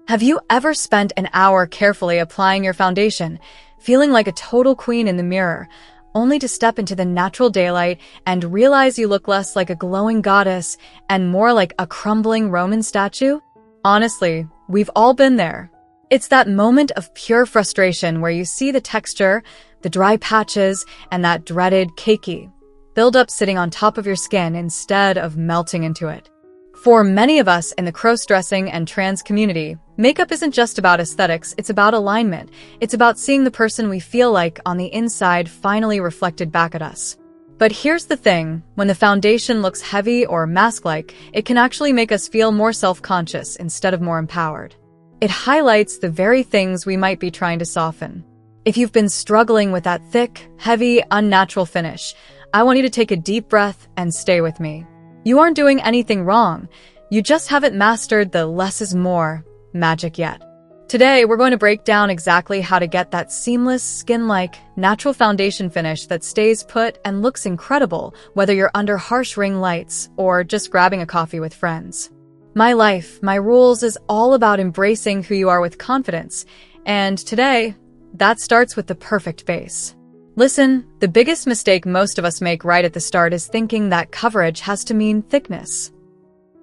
Have you ever spent an hour carefully applying your foundation, feeling like a total queen in the mirror, only to step into the natural daylight and realize you look less like a glowing goddess and more like a crumbling Roman statue? Honestly, we've all been there. It's that moment of pure frustration where you see the texture, the dry patches, and that dreaded cakey build up sitting on top of your skin instead of melting into it. For many of us in the crossdressing and trans community, makeup isn't just about aesthetics, it's about alignment. It's about seeing the person we feel like on the inside finally reflected back at us. But here's the thing, when the foundation looks heavy or mask-like, it can actually make us feel more self-conscious instead of more empowered. It highlights the very things we might be trying to soften. If you've been struggling with that thick, heavy, unnatural finish, I want you to take a deep breath and stay with me. You aren't doing anything wrong. You just haven't mastered the less is more magic yet. Today, we're going to break down exactly how to get that seamless, skin-like, natural foundation finish that stays put and looks incredible, whether you're under harsh ring lights or just grabbing a coffee with friends. My Life, My Rules is all about embracing who you are with confidence, and today, that starts with the perfect base. Listen, the biggest mistake most of us make right at the start is thinking that coverage has to mean thickness.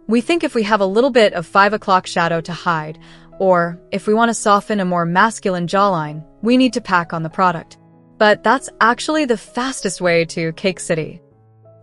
We think if we have a little bit of 5 o'clock shadow to hide, or if we want to soften a more masculine jawline, we need to pack on the product. But that's actually the fastest way to Cake City.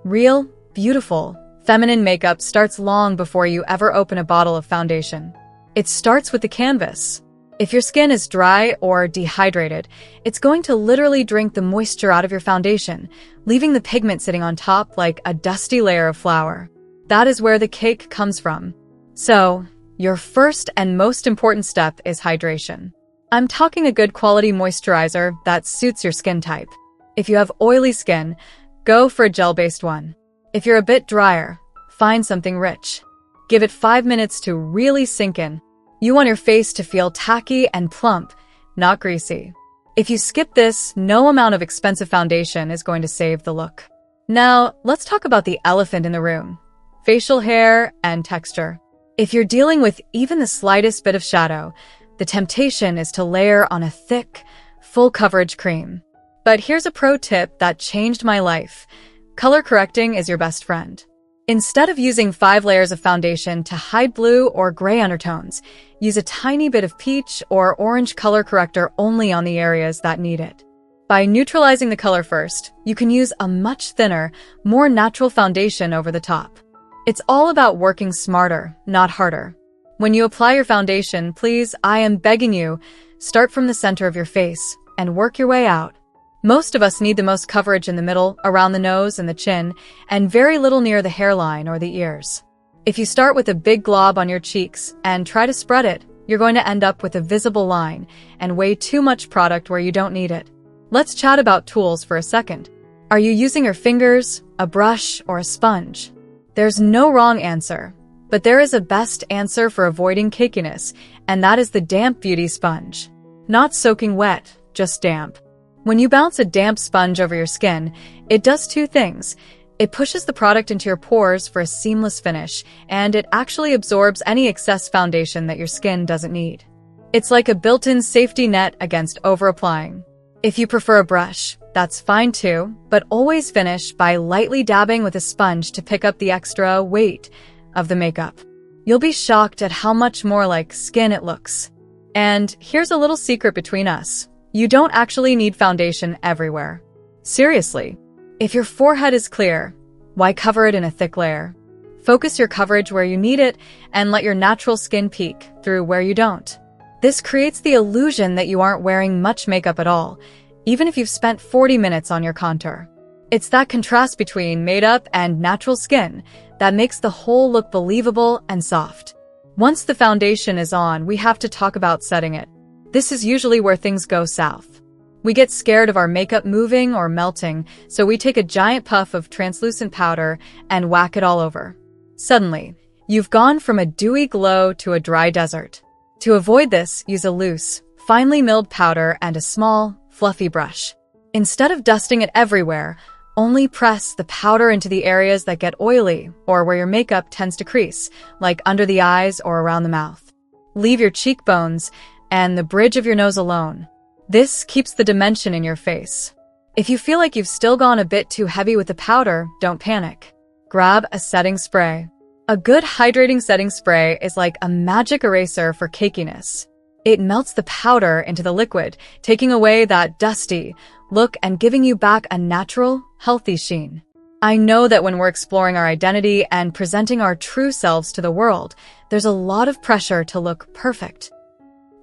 Real, beautiful, feminine makeup starts long before you ever open a bottle of foundation. It starts with the canvas. If your skin is dry or dehydrated, it's going to literally drink the moisture out of your foundation, leaving the pigment sitting on top like a dusty layer of flour. That is where the cake comes from. So, your first and most important step is hydration. I'm talking a good quality moisturizer that suits your skin type. If you have oily skin, go for a gel-based one. If you're a bit drier, find something rich. Give it 5 minutes to really sink in. You want your face to feel tacky and plump, not greasy. If you skip this, no amount of expensive foundation is going to save the look. Now, let's talk about the elephant in the room: facial hair and texture. If you're dealing with even the slightest bit of shadow, the temptation is to layer on a thick, full coverage cream. But here's a pro tip that changed my life. Color correcting is your best friend. Instead of using 5 layers of foundation to hide blue or gray undertones, use a tiny bit of peach or orange color corrector only on the areas that need it. By neutralizing the color first, you can use a much thinner, more natural foundation over the top. It's all about working smarter, not harder. When you apply your foundation, please, I am begging you, start from the center of your face and work your way out. Most of us need the most coverage in the middle, around the nose and the chin, and very little near the hairline or the ears. If you start with a big glob on your cheeks and try to spread it, you're going to end up with a visible line and way too much product where you don't need it. Let's chat about tools for a second. Are you using your fingers, a brush, or a sponge? There's no wrong answer, but there is a best answer for avoiding cakiness, and that is the damp beauty sponge. Not soaking wet, just damp. When you bounce a damp sponge over your skin, it does 2 things. It pushes the product into your pores for a seamless finish, and it actually absorbs any excess foundation that your skin doesn't need. It's like a built-in safety net against over-applying. If you prefer a brush, that's fine too, but always finish by lightly dabbing with a sponge to pick up the extra weight of the makeup. You'll be shocked at how much more like skin it looks. And here's a little secret between us. You don't actually need foundation everywhere. Seriously. If your forehead is clear, why cover it in a thick layer? Focus your coverage where you need it and let your natural skin peek through where you don't. This creates the illusion that you aren't wearing much makeup at all, even if you've spent 40 minutes on your contour. It's that contrast between made-up and natural skin that makes the whole look believable and soft. Once the foundation is on, we have to talk about setting it. This is usually where things go south. We get scared of our makeup moving or melting, so we take a giant puff of translucent powder and whack it all over. Suddenly, you've gone from a dewy glow to a dry desert. To avoid this, use a loose, finely milled powder and a small, fluffy brush. Instead of dusting it everywhere, only press the powder into the areas that get oily or where your makeup tends to crease, like under the eyes or around the mouth. Leave your cheekbones and the bridge of your nose alone. This keeps the dimension in your face. If you feel like you've still gone a bit too heavy with the powder, don't panic. Grab a setting spray. A good hydrating setting spray is like a magic eraser for cakiness. It melts the powder into the liquid, taking away that dusty look and giving you back a natural, healthy sheen. I know that when we're exploring our identity and presenting our true selves to the world, there's a lot of pressure to look perfect.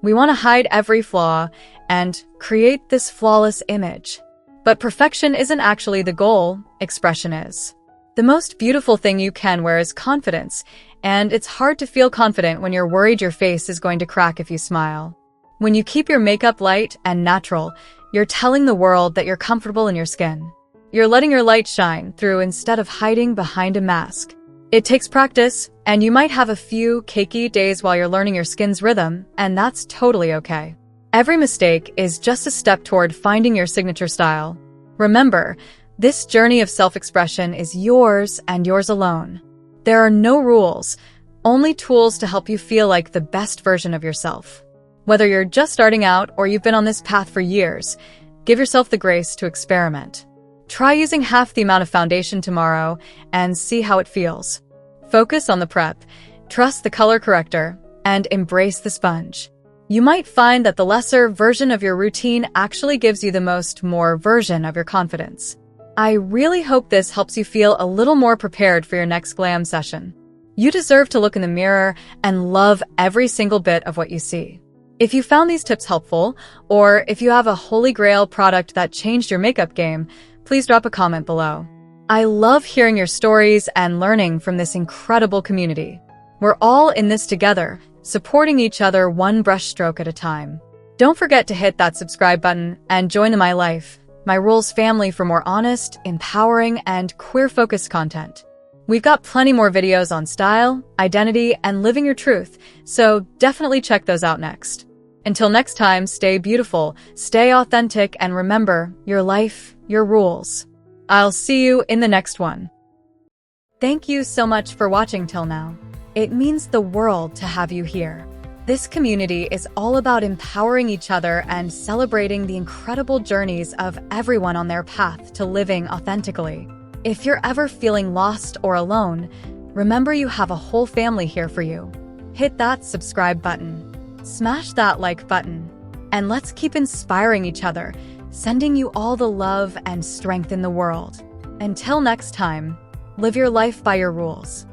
We want to hide every flaw and create this flawless image. But perfection isn't actually the goal, expression is. The most beautiful thing you can wear is confidence, and it's hard to feel confident when you're worried your face is going to crack if you smile. When you keep your makeup light and natural, you're telling the world that you're comfortable in your skin. You're letting your light shine through instead of hiding behind a mask. It takes practice, and you might have a few cakey days while you're learning your skin's rhythm, and that's totally okay. Every mistake is just a step toward finding your signature style. Remember, this journey of self-expression is yours and yours alone. There are no rules, only tools to help you feel like the best version of yourself. Whether you're just starting out or you've been on this path for years, give yourself the grace to experiment. Try using half the amount of foundation tomorrow and see how it feels. Focus on the prep, trust the color corrector, and embrace the sponge. You might find that the lesser version of your routine actually gives you the more version of your confidence. I really hope this helps you feel a little more prepared for your next glam session. You deserve to look in the mirror and love every single bit of what you see. If you found these tips helpful, or if you have a holy grail product that changed your makeup game, please drop a comment below. I love hearing your stories and learning from this incredible community. We're all in this together, supporting each other one brushstroke at a time. Don't forget to hit that subscribe button and join in my life, my rules family for more honest, empowering, and queer-focused content. We've got plenty more videos on style, identity, and living your truth, so definitely check those out next. Until next time, stay beautiful, stay authentic, and remember, your life, your rules. I'll see you in the next one. Thank you so much for watching till now. It means the world to have you here. This community is all about empowering each other and celebrating the incredible journeys of everyone on their path to living authentically. If you're ever feeling lost or alone, remember you have a whole family here for you. Hit that subscribe button, smash that like button, and let's keep inspiring each other, sending you all the love and strength in the world. Until next time, live your life by your rules.